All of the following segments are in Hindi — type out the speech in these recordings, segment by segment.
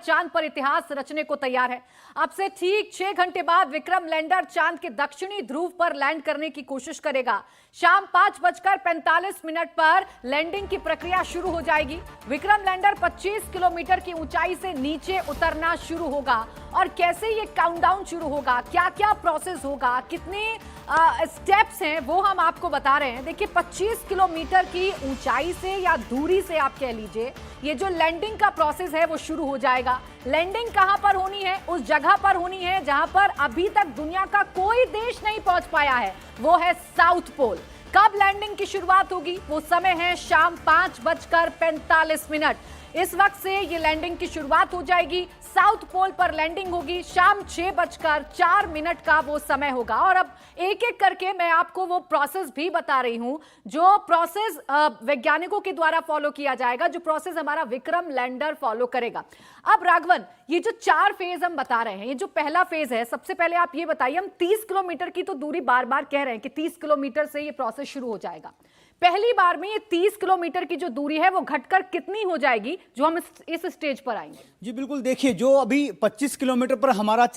चांद पर इतिहास रचने को तैयार है। अब से ठीक 6 घंटे बाद विक्रम लैंडर चांद के दक्षिणी ध्रुव पर लैंड करने की कोशिश करेगा। शाम 5:45 पर लैंडिंग की प्रक्रिया शुरू हो जाएगी। विक्रम लैंडर 25 किलोमीटर की ऊंचाई से नीचे उतरना शुरू होगा। और कैसे ये काउंटडाउन शुरू होगा, क्या क्या प्रोसेस होगा, कितने स्टेप्स हैं, वो हम आपको बता रहे हैं। देखिए, 25 किलोमीटर की ऊंचाई से या दूरी से आप कह लीजिए, ये जो लैंडिंग का प्रोसेस है वो शुरू हो जाएगा। लैंडिंग कहां पर होनी है? उस जगह पर होनी है जहां पर अभी तक दुनिया का कोई देश नहीं पहुंच पाया है, वो है साउथ पोल। कब लैंडिंग की शुरुआत होगी? वो समय है शाम 5:45। इस वक्त से ये लैंडिंग की शुरुआत हो जाएगी। साउथ पोल पर लैंडिंग होगी। शाम 6:04 का वो समय होगा। और अब एक एक करके मैं आपको वो प्रोसेस भी बता रही हूं, जो प्रोसेस वैज्ञानिकों के द्वारा फॉलो किया जाएगा, जो प्रोसेस हमारा विक्रम लैंडर फॉलो करेगा। अब राघवन, ये जो 4 फेज हम बता रहे हैं, ये जो पहला फेज है, सबसे पहले आप ये बताइए, हम 30 किलोमीटर की तो दूरी बार बार कह रहे हैं कि 30 किलोमीटर से ये प्रोसेस शुरू हो जाएगा। पहली बार में ये 30 किलोमीटर की जो दूरी है वो घटकर कितनी हो जाएगी जो हम इस स्टेज पर आएंगे? जी बिल्कुल, देखिए, जो अभी 25 किलोमीटर पर हमारा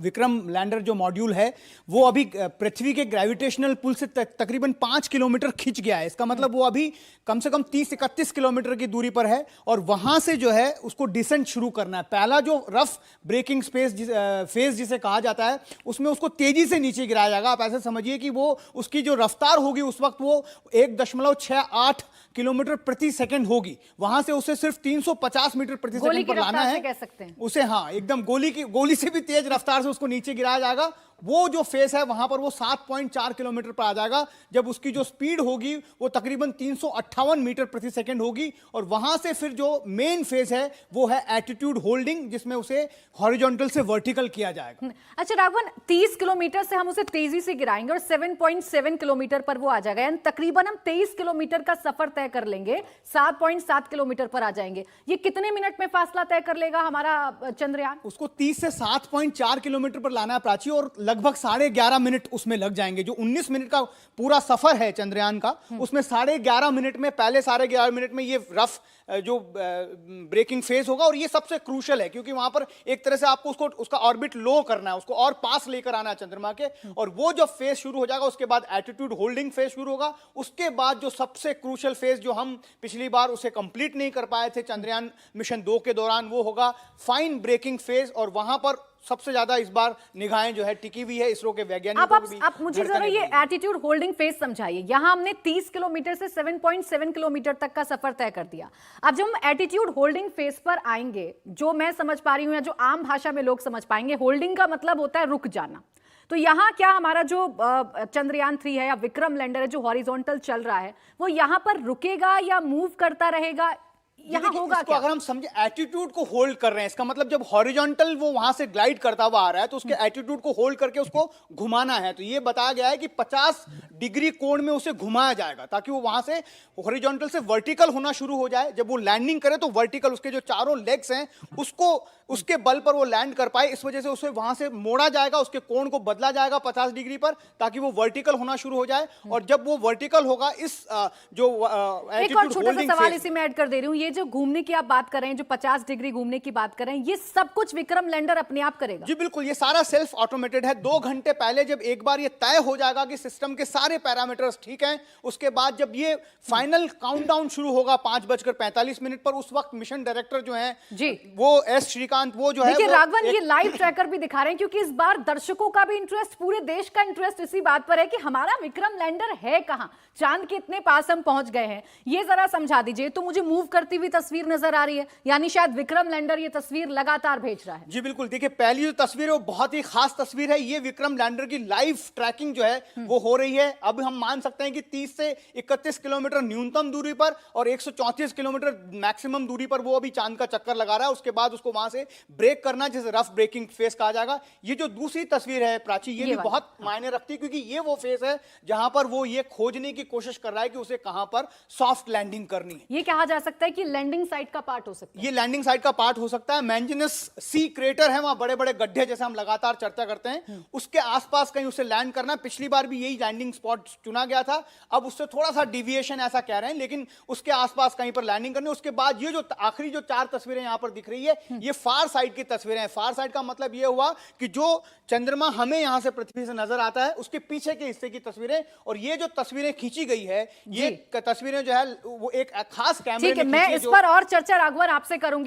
विक्रम लैंडर जो मॉड्यूल है, वो अभी पृथ्वी के ग्रेविटेशनल पुल से तकरीबन 5 किलोमीटर खिंच गया है। इसका मतलब वो अभी कम से कम 30-31 किलोमीटर की दूरी पर है और वहां से जो है उसको डिसेंट शुरू करना है। पहला जो रफ ब्रेकिंग फेज जिसे कहा जाता है, उसमें उसको तेजी से नीचे गिराया जाएगा। आप ऐसे समझिए कि वो उसकी जो रफ्तार होगी उस वक्त वो 1.68 किलोमीटर प्रति सेकंड होगी। वहां से उसे सिर्फ 350 मीटर प्रति सेकंड पर लाना है, कह सकते हैं उसे। हाँ, एकदम गोली से भी तेज रफ्तार से उसको नीचे गिराया जाएगा। वो जो फेस है वहां पर वो 7.4 किलोमीटर पर आ जाएगा, जब उसकी जो स्पीड होगी वो तकरीबन 358 मीटर प्रति सेकंड होगी। और वहां से फिर जो मेन फेज है वो है एटीट्यूड होल्डिंग, जिसमें उसे हॉरिजॉन्टल से वर्टिकल किया जाएगा। अच्छा राघवन, 30 किलोमीटर से हम उसे तेजी से गिराएंगे और 7.7 किलोमीटर पर वो आ जाएगा, यानी तकरीबन हम 23 किलोमीटर का सफर तय कर लेंगे, 7.7 किलोमीटर पर आ जाएंगे। ये कितने मिनट में फासला तय कर लेगा हमारा चंद्रयान? उसको 30 से 7.4 किलोमीटर पर लाना है प्राची, और लगभग 11.5 मिनट उसमें लग जाएंगे। जो 19 मिनट का पूरा सफर है चंद्रयान का, उसमें 11.5 मिनट में, पहले 11.5 मिनट में ये रफ जो ब्रेकिंग फेज होगा। और ये सबसे क्रूशियल है क्योंकि वहां पर एक तरह से आपको उसका ऑर्बिट लो करना है, उसको और पास लेकर आना है चंद्रमा के। और वो जब फेज शुरू हो जाएगा उसके बाद एटीट्यूड होल्डिंग फेज शुरू होगा। उसके बाद जो सबसे क्रूशियल फेज, जो हम पिछली बार उसे कंप्लीट नहीं कर पाए थे चंद्रयान मिशन 2 के दौरान, वो होगा फाइन ब्रेकिंग फेज। और वहां पर सबसे ज्यादा इस बार निगाहें जो है टिकी हुई है इसरो के वैज्ञानिकों की भी। आप मुझे जरा ये एटीट्यूड होल्डिंग फेज समझाइए। यहां हमने 30 किलोमीटर से 7.7 किलोमीटर तक का सफर तय कर दिया। अब जब हम एटीट्यूड होल्डिंग फेज पर आएंगे, जो मैं समझ पा रही हूं या जो आम भाषा में लोग समझ पाएंगे, होल्डिंग का मतलब होता है रुक जाना। तो यहां क्या हमारा जो चंद्रयान 3 है या विक्रम लैंडर है जो हॉरिजॉन्टल चल रहा है, वो यहां पर रुकेगा या मूव करता रहेगा? यहाँ होगा क्या? अगर हम समझे एटीट्यूड को होल्ड कर रहे हैं, इसका मतलब जब हॉरिजॉन्टल वो वहां से ग्लाइड करता हुआ आ रहा है तो उसके एटीट्यूड को होल्ड करके उसको घुमाना है। तो ये बताया गया है कि 50 डिग्री कोण में उसे घुमाया जाएगा ताकि वो वहां से हॉरिजॉन्टल से वर्टिकल होना शुरू हो जाए। जब वो लैंडिंग करे तो वर्टिकल, उसके जो चारों लेग्स हैं उसके बल पर वो लैंड कर पाए। इस वजह से उसे वहां से मोड़ा जाएगा, उसके कोण को बदला जाएगा 50 डिग्री पर, ताकि वो वर्टिकल होना शुरू हो जाए। और जब वो वर्टिकल होगा, इस जो एक और छोटा सा सवाल इसी में ऐड कर दे रही हूं, ये जो घूमने की आप बात कर रहे हैं, जो 50 डिग्री घूमने की बात कर रहे हैं, ये सब कुछ विक्रम लैंडर अपने आप करेगा? जी बिल्कुल, ये सारा सेल्फ ऑटोमेटेड है। 2 घंटे पहले जब एक बार ये तय हो जाएगा कि सिस्टम के सारे पैरामीटर्स ठीक हैं, उसके बाद जब ये फाइनल काउंटडाउन शुरू होगा 5:45 पर, उस वक्त मिशन डायरेक्टर जो है जी, वो एस श्रीकांत, वो जो है राघवन, ये लाइव ट्रैकर भी दिखा रहे हैं क्योंकि इस बार दर्शकों का भी इंटरेस्ट, पूरे देश का इंटरेस्ट इसी बात पर है कि हमारा विक्रम लैंडर है कहां, चांद के इतने पास हम पहुंच गए हैं। ये जरा समझा दीजिए। तो मुझे मूव करती हुई तस्वीर नजर आ रही है, यानी शायद विक्रम लैंडर ये तस्वीर लगातार भेज रहा है। जी बिल्कुल, देखिए, पहली जो तस्वीर है वो बहुत ही खास तस्वीर है। ये विक्रम लैंडर की लाइव ट्रैकिंग जो है वो हो रही है। अब हम मान सकते हैं कि 30 से 31 किलोमीटर न्यूनतम दूरी पर और 134 किलोमीटर मैक्सिमम दूरी पर वो अभी चांद का चक्कर लगा रहा है। उसके बाद उसको वहां से ब्रेक करना, जिसे रफ ब्रेकिंग फेस कहा जाएगा। ये जो दूसरी तस्वीर है प्राची, ये भी वाली। बहुत मायने रखती है, क्योंकि ये वो फेस है जहां पर वो ये खोजने की कोशिश कर रहा है कि उसे कहां पर सॉफ्ट लैंडिंग करनी है। ये कहा जा सकता है कि लैंडिंग साइट का पार्ट हो सकता है। ये लैंडिंग साइट का पार्ट हो सकता है। मैंजिनस सी क्रेटर है, वहां बड़े बड़े गड्ढे, जैसे हम लगातार चर्चा करते हैं, उसके आसपास कहीं उसे लैंड करना। पिछली बार भी यही लैंडिंग स्पॉट चुना गया था, अब उससे थोड़ा सा डिविएशन ऐसा कह रहे हैं, लेकिन उसके आसपास कहीं पर लैंडिंग करनी। उसके बाद ये जो आखिरी जो 4 तस्वीरें यहां पर दिख रही है, ये फार साइड की तस्वीरें हैं। फार साइड का मतलब ये हुआ कि जो चंद्रमा हमें यहां से पृथ्वी से नजर आता है, उसके पीछे के हिस्से की तस्वीरें। और ये जो तस्वीरें खींची गई है, ये तस्वीरें जो है वो एक खास कैमरे ठीक है, में मैं खींची है इस पर और चर्चा राघवन आपसे करूंगी।